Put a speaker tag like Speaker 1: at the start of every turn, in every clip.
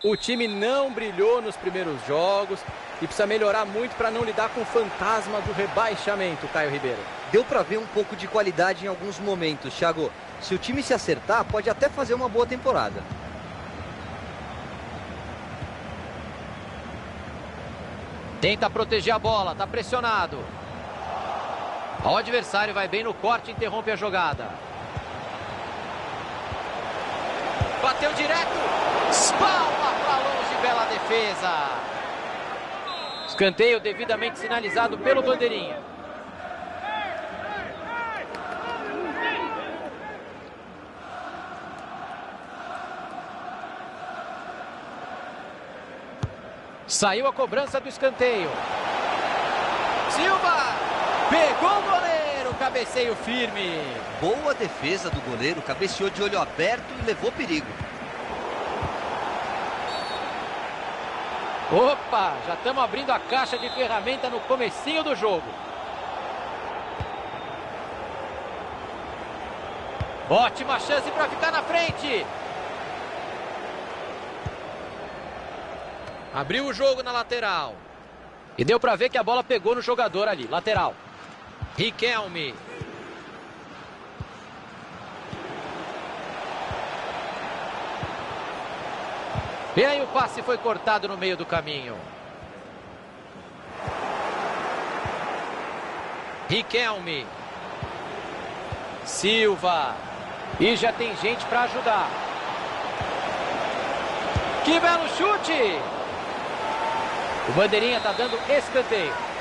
Speaker 1: O time não brilhou nos primeiros jogos e precisa melhorar muito para não lidar com o fantasma do rebaixamento, Caio Ribeiro.
Speaker 2: Deu para ver um pouco de qualidade em alguns momentos, Thiago. Se o time se acertar, pode até fazer uma boa temporada.
Speaker 3: Tenta proteger a bola, tá pressionado. O adversário vai bem no corte e interrompe a jogada. Bateu direto. Espalma para longe, bela defesa. Escanteio devidamente sinalizado pelo bandeirinha. Saiu a cobrança do escanteio. Silva pegou o goleiro, cabeceio firme.
Speaker 2: Boa defesa do goleiro, cabeceou de olho aberto e levou perigo.
Speaker 3: Opa, já estamos abrindo a caixa de ferramenta no comecinho do jogo. Ótima chance para ficar na frente. Abriu o jogo na lateral. E deu para ver que a bola pegou no jogador ali, lateral. Riquelme. E aí o passe foi cortado no meio do caminho. Riquelme. Silva. E já tem gente para ajudar. Que belo chute! O bandeirinha está dando escanteio.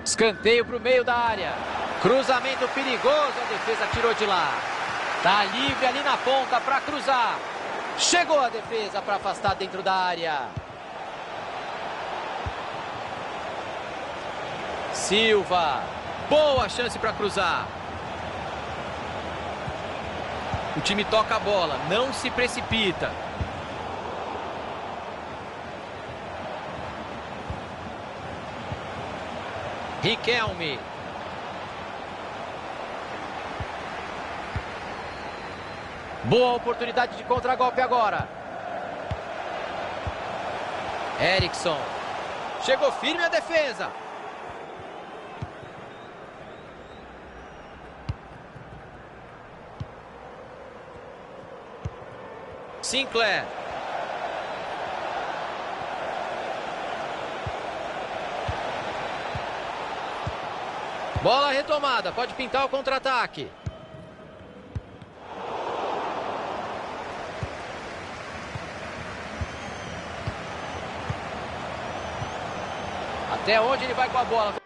Speaker 3: Escanteio para o meio da área. Cruzamento perigoso, a defesa tirou de lá. Tá livre ali na ponta para cruzar. Chegou a defesa para afastar dentro da área. Silva. Boa chance para cruzar.
Speaker 1: O time toca a bola, não se precipita.
Speaker 3: Riquelme. Boa oportunidade de contragolpe agora. Erickson.
Speaker 1: Chegou firme a defesa.
Speaker 3: Sinclair. Bola retomada, pode pintar o contra-ataque. Até onde ele vai com a bola?